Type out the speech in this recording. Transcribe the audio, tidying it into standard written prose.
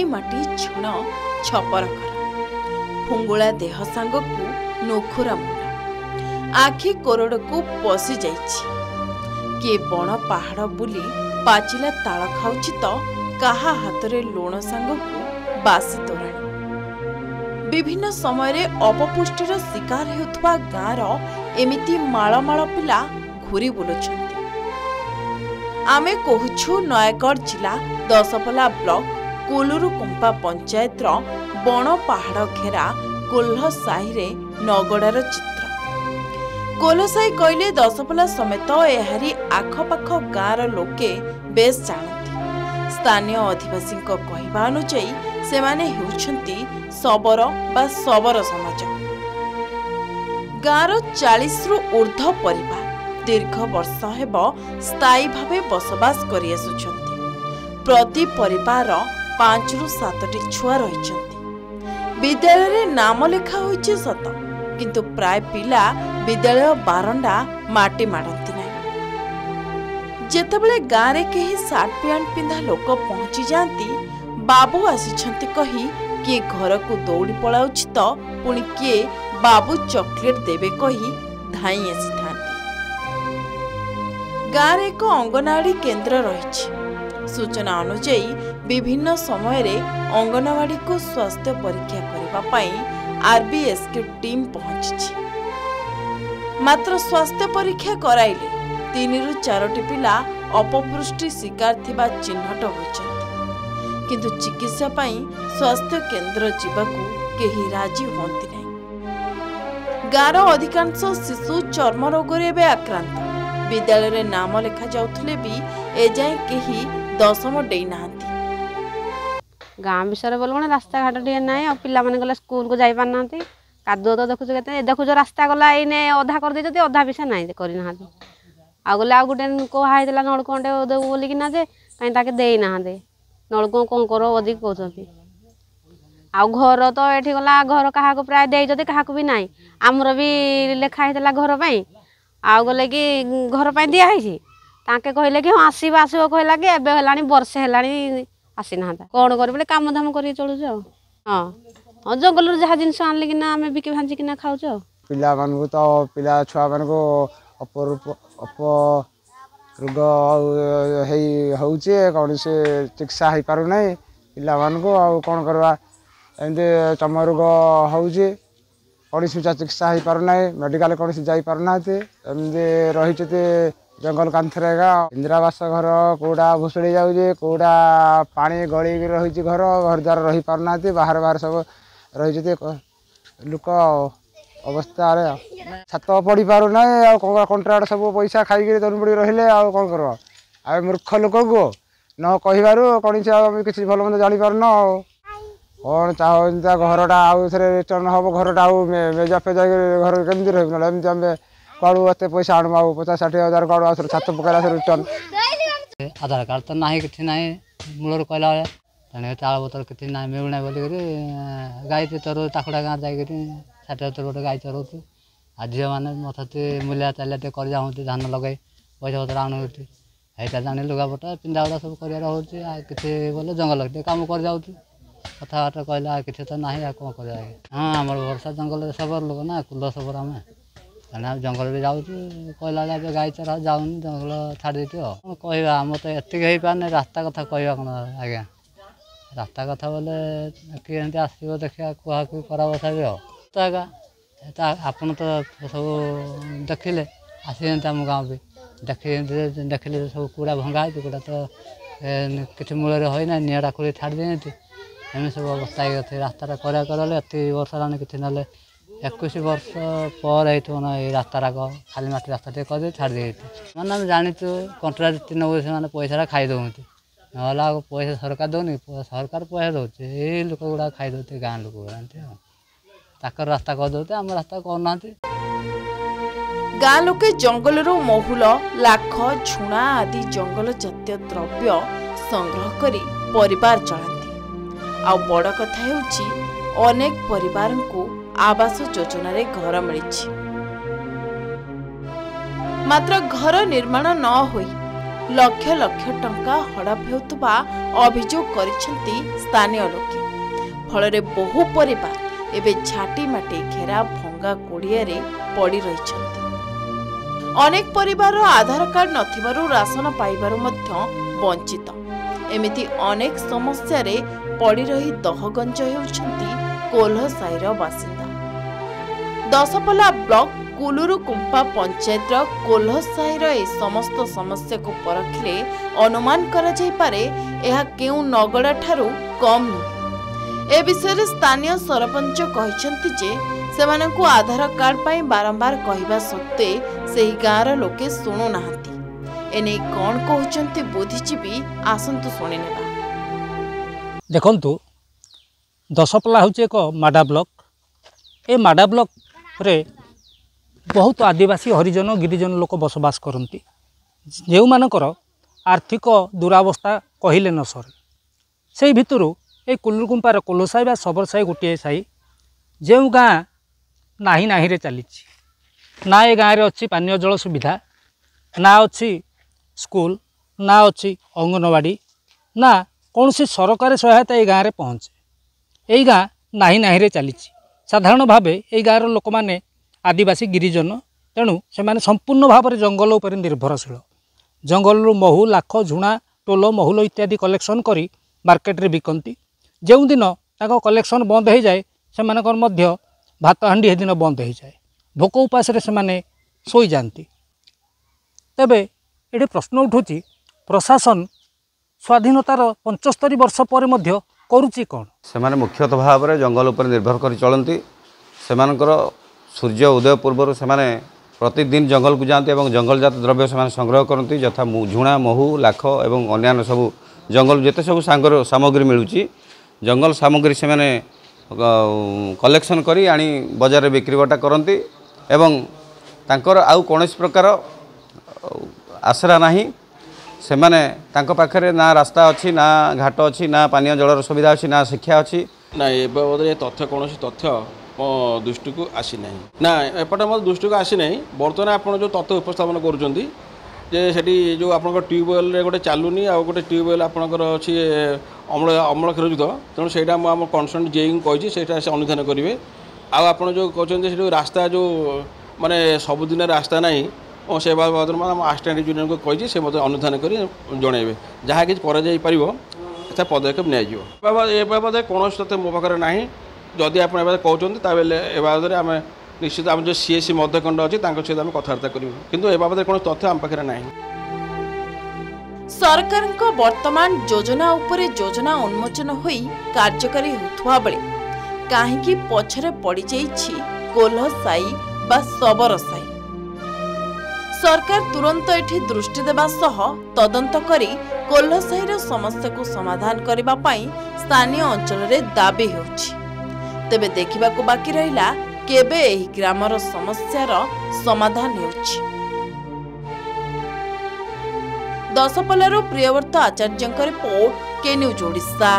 माटी माटी छुण छपर घर फुंगुला देह सांग को नोखुरा मुंड आखि कोरड़ को पशि जाइछि किए बण पहाड़ बुली पाचिला ताल खाउछि तो काहा हातरे लुण सांग को बासी तोराणी विभिन्न समय रे अपपुष्टिर शिकार हेउथबा गाँर एमिति माळमाळ पिला घूरी बुलुछन्ति। आमे कहूछु नयागढ़ जिला दशपल्ला ब्लॉक कोलुरुकुंपा पंचायत बण पहाड़ घेरा कोल्ह साही रे नगड़ार चित्र। कोल्हसाही कहले दशपल्ला समेत एहारी आखपाख गाँर लोके बेस जानती। स्थानीय आदिवासी कहवा अनुଯାयी सेमाने हेउछन्ति सबल बा सबल समाज। गाँर 40 रु ऊर्ध्व परिवार दीर्घ वर्ष हेब स्थायी भावे बसवास करि आसुछन्ति। प्रति परिवार 5 रु 7टी छुआ रहिछन्ति। विद्यालय रे नाम लेखा होइछे सत किंतु प्राय पिला विद्यालय बारंडा माटी माडंती नै। जेतेबेले गाँव रे केही सार्ट पैंट पिंधा लोक पहुंची जाती बाबू आसिछन्ति कही किए घर को दौड़ी पलाउछि तो पुणी किए बाबू चॉकलेट देवे कही धाई आसिथांती। गाँव रे एक अंगनवाड़ी केन्द्र रहिछि। सूचना अनुଯାयी विभिन्न समय रे अंगनवाड़ी को स्वास्थ्य परीक्षा करबा पई आरबीएस की टीम पहुंची। मात्र स्वास्थ्य परीक्षा कराइले 3 रु 4टी पिला अपपुष्टि शिकार थिबा चिन्हट होइछन्ति किंतु चिकित्सा पई स्वास्थ्य केन्द्र जीवाकू केही राजी होंती नहीं। गाँर अधिकांश शिशु चर्म रोग रे बे आक्रांत। विद्यालय रे नाम लेखा जाउथले भी एजाय केही दशम डेई नाहंती। गाँ विषय बोल कौन रास्ता घाट टे ना पिला माने गले स्कूल को जाई पारना कादुଅ तो देखुछ के देखुछ रास्ता गला एने अधा कर दे अधा विषय ना करना आ गले आ गोटे कहला नलकूटे देव बोलिकिना जे कहीं ताके दे ना नलकू कौन कर अधिक कहते आ घर तो ये गला घर क्या प्राय दे क्या भी ना आमर भी लेखाई घर पर आ गले कि घर पर दिखाई ताके कहले कि हाँ आसब आसब कहला कि एबे हेलानी वर्षे हेलानी आसी ना कौन कर काम धाम कर चलुच। हाँ हाँ जंगल जहाँ जिन आनिकिना आम बिकी भाजिकिना खाऊ। पिला मानू तो पिला छुआ मान को रोग होचे कौन से चिकित्सा हो पार ना पिला मान को आ कौन करवा एमती चर्म रोग होचे कौन चिकित्सा हो पार ना मेडिकल कौन जाई पार ना एमती रही जंगल कांथर इंदिरावास घर कौड़ा भुसुड़ी जाऊे कौड़ा पानी गली रही घर घर द्वार रही पारना बाहर बाहर सब रही लोक अवस्था छात पड़ी पार ना कंट्राक्ट सब पैसा खाई दनपड़ी रहिले कौन कर मूर्ख लोक को न कह कौन किसी भल मंद जापार न कौन चाहता घरटा आउ थे रिटर्न हम घरटा आउ मेजा फेजा घर केमती रही ना एमती आम कड़ू एत पैसा आणु आ 50-60 हजार कड़ू छात पकड़ा रिटर्न आधार कार्ड तो ना कि ना मूल कहला तेणु चाल बोतल कि ना मिलूना बोलिक गाई चरो ताकुड़ा गाँव जा 60-70 गोटे गाई चरौती आ झील मैंने मथती मूलिया चालिया कर जाऊँगी धान लगे पैसा पतर आणुटी हैटा जानी लुगापटा पिंधा गुड़ा सब कर कि बोले जंगल कम कर जाऊँ कथबार्ता कहला किसी तो ना कौन कर। हाँ आम वर्षा जंगल सबर लोक ना कुल सबर आम तेना जंगल भी जाऊँ कहला गाई चरा जाऊन जंगल छाड़ी कह आम तो ये पाने रास्ता कथा कह कौन आज्ञा रास्ता कथा बोले किए आसो देखा कहकु करा बसा भी तो आज्ञा आपन तो सब देखिले आसी आम गाँव भी देखिले सब कूड़ा भंगा कूड़ा तो किसी मूल होना निआटा खोली छाड़ी देती एम सब अवस्था हो रास्ता कर एत वर्ष होगा कि ना 21 वर्ष पर ना रास्ताराक खाली माटी रास्ता कर छाड़ी देती मैंने आम जाचु कंट्राक्ट नौ से पैसा खाई दौंती ना पैसा सरकार दौनी सरकार पैसा दौचे ये लोक गुड़ा खाई दौते गाँ लोक गुड़ा रास्ता कर दौते आम रास्ता करना। गाँ लोके जंगल महुल लाख झुणा आदि जंगल जातीय द्रव्य संग्रह करी परिवार चलाती। आ बड़ कथा हेउची अनेक परिवार को आवास योजना रे घर मिली मात्र घर निर्माण न होई लक्ष लक्ष टंका हड़प हेउतबा अभियोग करिसेंती स्थानीय लोके। फल बहु परिवार एबे झाटी माटी घेरा भंगा कोड़िया पड़ी रहिछंती। अनेक परिवार आधार कार्ड नथिबारु राशन पाइबारु मध्य वंचित। एमिति अनेक समस्या रे पड़ी रही दहगंज हेउछंती कोल्हसाईर बासिंदा। दशपल्ला ब्लॉक कुलुरु कुंपा पंचायत कोल्हसाईर ए समस्त समस्या को परखिले अनुमान करा जाई पारे एहा केउ नगड़ा ठारू कम नुहे। ए विषय रे स्थानीय सरपंच कहिसंती जे सेमानकु आधार कार्ड पाई बारंबार कहिबा सत्ते सेही गाँर लोके शुणु नाहांती। एने कौन कहउचंती बुद्धिजीवी आसंतु शुणी नेबा। देखंतु दशपल्ला होचे एक माडा ब्लॉक। ए माडा ब्लॉक रे बहुत आदिवासी हरिजन गिरिजन लोक बसवास करती, जो मानकर आर्थिक दुरावस्था कहले न सरे। से भितर ये कुलुरकुंपार कोल्हसाई बा सबरसाई गोटे साई जो गाँ नाही नाही रे चली ना। ए गाँव अच्छी पानीय जल सुविधा ना, अच्छी स्कूल ना, अच्छी अंगनवाड़ी ना, कौन सी सरकारी सहायता ये गाँव में पहुँचे। यही गाँ नाही नाही रे चली। साधारण भाव ये गाँव लोक मैंने आदिवासी गिरिजन, तेणु से संपूर्ण भाव में जंगल उपर निर्भरशील। जंगल महू लाख झुणा टोल महुल इत्यादि कलेक्शन करी मार्केट रे बिकती। जो दिन ताको कलेक्शन बंद हो जाए से भात हांडी हे दिन बंद हो जाए। भोक उपास से शोई जाती। तेबे ये प्रश्न उठुची प्रशासन स्वाधीनतार 75 वर्ष पर करुची कौन। से मुख्यतः भाव में जंगल उपर निर्भर कर चलती। से सूर्य उदय पूर्व से प्रतिदिन जंगल को जाती और जंगलजात द्रव्य से संग्रह करती, यथा झुणा महू लाख और अन्य सब जंगल जिते सब सामग्री मिलूँ जंगल सामग्री से कलेक्शन करी आनी बजार में बिक्री बटा करती। एवं तांकर आउ कौन प्रकार आसरा नहीं। से माने पाखरे ना रास्ता अच्छी ना घाट अच्छी ना पानीय जलर सुविधा अच्छी ना शिक्षा अच्छी ना। ए बाबद तथ्य कौन तथ्य मो दृष्टि को आसी ना ना एपटे मो दृष्टि को आसी ना। बर्तमान आप जो तथ्य उपस्थापन करुँचे से जो आप ट्यूबवेल गोटे चलूनी आ गोटे ट्यूबवेल आपंकर अच्छी अमल खेलुत। तेणु से आम कनसर्न जेई कही से अनुधान करेंगे। आप जो कहते रास्ता जो माने सबुदिन रास्ता ना से बाबद में असिस्टेंट इंजीनियर को कही से अनुधान कर जनइबे जहाँ कि पदक्षेप नि बाबद कौन तथ्य मो पाखे ना। जदि आप कहते ए बाबद आम निश्चित आम जो सीएससी मध्यखंड अच्छी सहित आम कथबार्ता करूँ, किंतु ए बाबद कौन तथ्य आम पाखे ना। सरकारक वर्तमान योजना उपरे योजना उन्मोचन होई कार्यकारी होथुवा बेले काहेकि पछरे पड़ी जाइछि कोल्हसाई बा सबरसाई। सरकार तुरंत एठी दृष्टि देबा सह तदंत करी कोल्हसाईर समस्या को समाधान करबा पई स्थानीय अंचल रे दाबी होछि। तेबे देखिबा को बाकी रहिला केबे एही ग्रामर समस्यार समाधान होछि। दशपल्लारू प्रियव्रत आचार्यଙ୍କ रिपोर्ट के न्यूज ओडिशा।